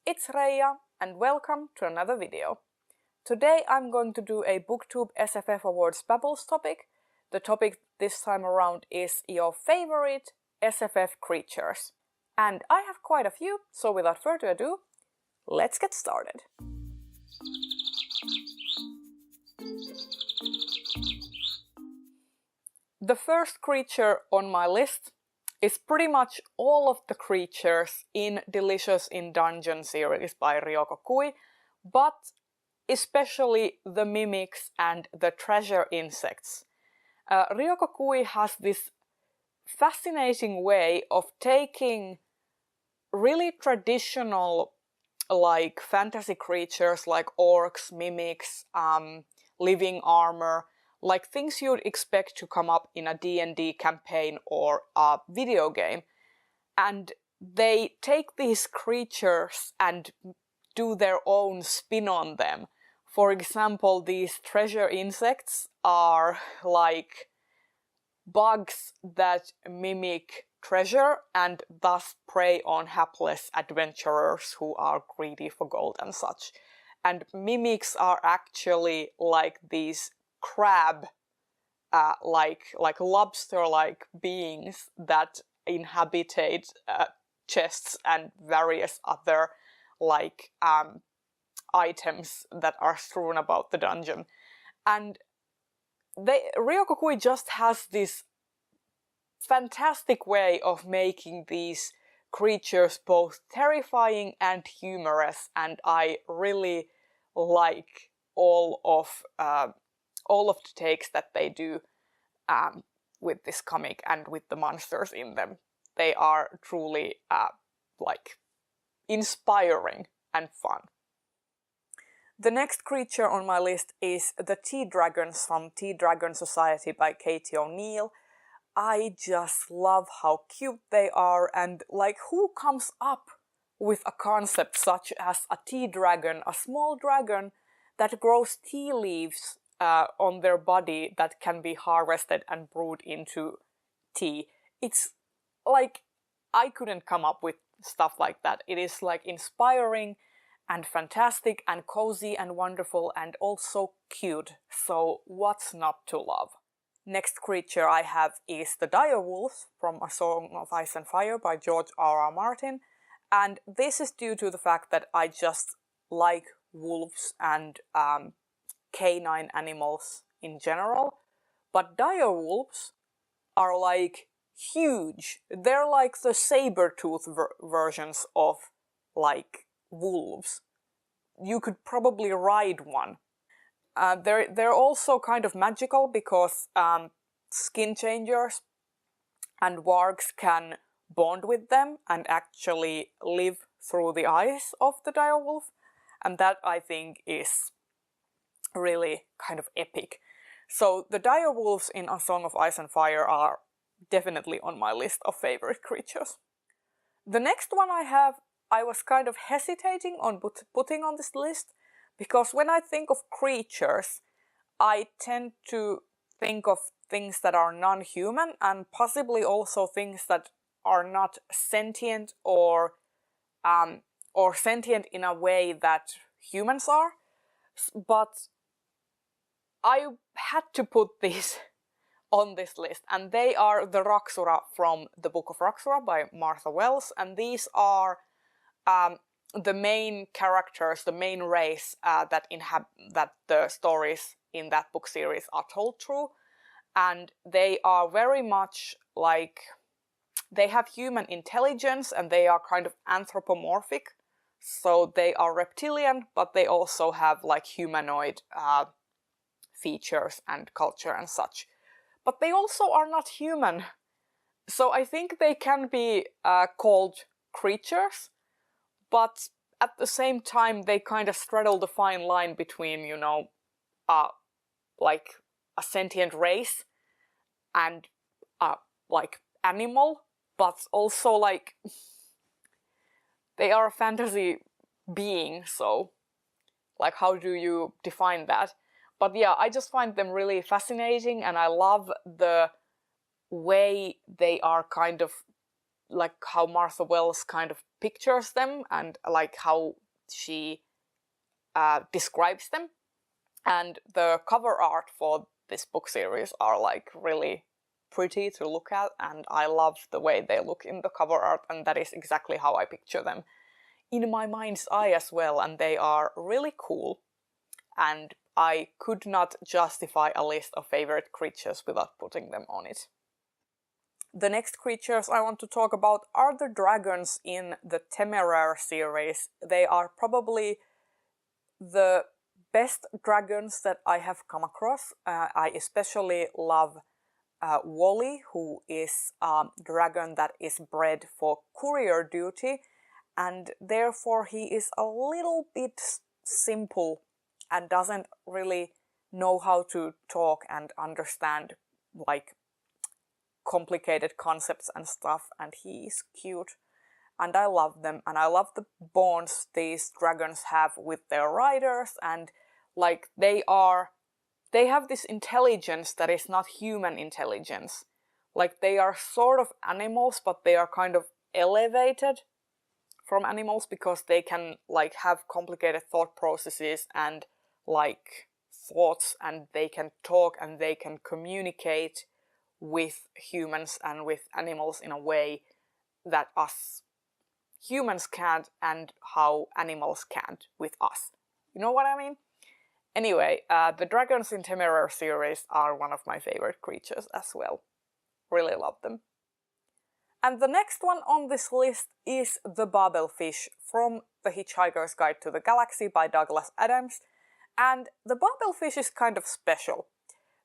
it's Reija and welcome to another video. Today I'm going to do a Booktube SFF Awards Babbles topic. The topic this time around is your favorite SFF creatures. And I have quite a few, so without further ado, let's get started. The first creature on my list is pretty much all of the creatures in Delicious in Dungeon series by Ryoko Kui, but especially the mimics and the treasure insects. Ryoko Kui has this fascinating way of taking really traditional like fantasy creatures like orcs, mimics, living armor, like things you'd expect to come up in a D&D campaign or a video game. And they take these creatures and do their own spin on them. For example, these treasure insects are like bugs that mimic treasure and thus prey on hapless adventurers who are greedy for gold and such. And mimics are actually like these crab, like lobster-like beings that inhabitate chests and various other like items that are strewn about the dungeon. And Ryoko Kui just has this fantastic way of making these creatures both terrifying and humorous, and I really like all of the takes that they do with this comic and with the monsters in them. They are truly like inspiring and fun. The next creature on my list is the Tea Dragons from Tea Dragon Society by Katie O'Neill. I just love how cute they are, and like who comes up with a concept such as a tea dragon, a small dragon that grows tea leaves on their body that can be harvested and brewed into tea. It's like, I couldn't come up with stuff like that. It is like inspiring and fantastic and cozy and wonderful and also cute. So what's not to love? Next creature I have is the Direwolf from A Song of Ice and Fire by George R.R. Martin. And this is due to the fact that I just like wolves and canine animals in general, but direwolves are like huge. They're like the saber-tooth versions of like wolves. You could probably ride one. They're also kind of magical because skin changers and wargs can bond with them and actually live through the eyes of the direwolf, and that I think is really kind of epic. So the direwolves in A Song of Ice and Fire are definitely on my list of favorite creatures. The next one I was kind of hesitating on putting on this list, because when I think of creatures, I tend to think of things that are non-human and possibly also things that are not sentient or sentient in a way that humans are. But I had to put these on this list, and they are the Raksha from the Book of Raksha by Martha Wells, and these are the main characters, the main race that the stories in that book series are told through, and they are very much like, they have human intelligence and they are kind of anthropomorphic, so they are reptilian, but they also have like humanoid features and culture and such. But they also are not human, so I think they can be called creatures, but at the same time they kind of straddle the fine line between, you know, like a sentient race and like animal, but also like they are a fantasy being, so like how do you define that? But yeah, I just find them really fascinating, and I love the way they are kind of like how Martha Wells kind of pictures them and like how she describes them. And the cover art for this book series are like really pretty to look at, and I love the way they look in the cover art, and that is exactly how I picture them in my mind's eye as well, and they are really cool, and I could not justify a list of favorite creatures without putting them on it. The next creatures I want to talk about are the dragons in the Temeraire series. They are probably the best dragons that I have come across. I especially love Wally, who is a dragon that is bred for courier duty, and therefore he is a little bit simple and doesn't really know how to talk and understand like complicated concepts and stuff, and he is cute. And I love them, and I love the bonds these dragons have with their riders, and like they have this intelligence that is not human intelligence. Like they are sort of animals, but they are kind of elevated from animals because they can like have complicated thought processes and like thoughts, and they can talk and they can communicate with humans and with animals in a way that us humans can't, and how animals can't with us. You know what I mean? Anyway, the dragons in Temeraire series are one of my favorite creatures as well. Really love them. And the next one on this list is the babblefish from The Hitchhiker's Guide to the Galaxy by Douglas Adams. And the babblefish is kind of special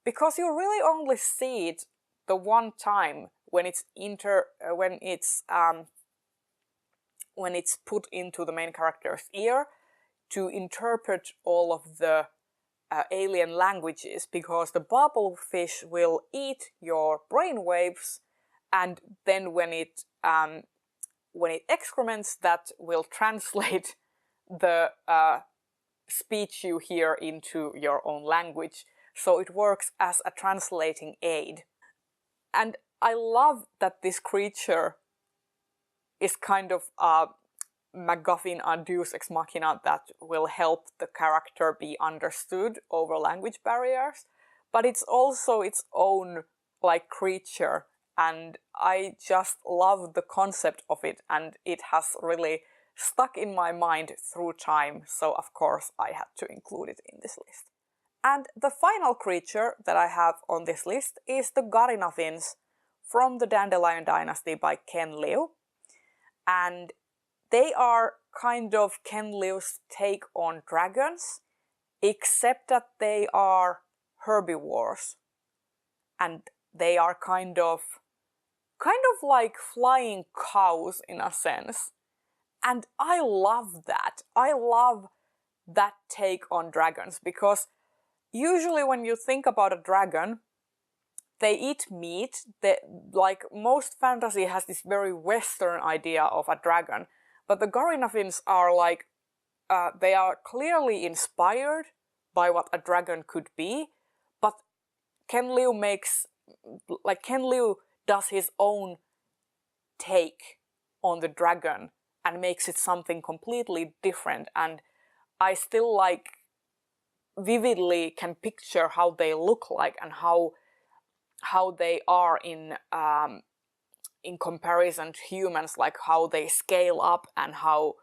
because you really only see it the one time when it's put into the main character's ear to interpret all of the alien languages, because the babblefish will eat your brainwaves, and then when it excrements, that will translate the speech you hear into your own language. So it works as a translating aid. And I love that this creature is kind of a MacGuffin, a deus ex machina that will help the character be understood over language barriers, but it's also its own like creature, and I just love the concept of it, and it has really stuck in my mind through time, so of course I had to include it in this list. And the final creature that I have on this list is the Garinaffins from the Dandelion Dynasty by Ken Liu. And they are kind of Ken Liu's take on dragons, except that they are herbivores. And they are kind of like flying cows in a sense. And I love that. I love that take on dragons, because usually when you think about a dragon, they eat meat. Like most fantasy has this very Western idea of a dragon, but the Garinaffins are like, they are clearly inspired by what a dragon could be, but Ken Liu does his own take on the dragon and makes it something completely different, and I still like vividly can picture how they look like and how they are in comparison to humans, like how they scale up and how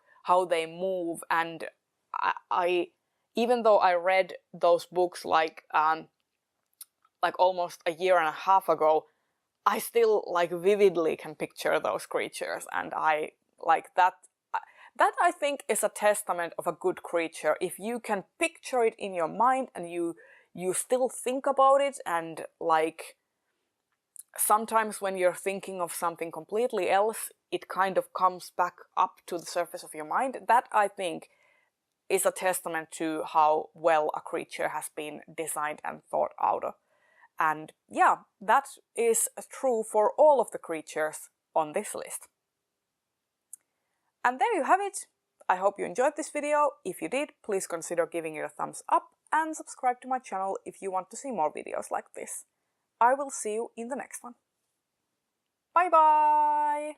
they move. And I even though I read those books like almost a year and a half ago, I still like vividly can picture those creatures, and I like that. That I think is a testament of a good creature. If you can picture it in your mind and you still think about it, and like sometimes when you're thinking of something completely else, it kind of comes back up to the surface of your mind. That I think is a testament to how well a creature has been designed and thought out of. And yeah, that is true for all of the creatures on this list. And there you have it. I hope you enjoyed this video. If you did, please consider giving it a thumbs up and subscribe to my channel if you want to see more videos like this. I will see you in the next one. Bye bye!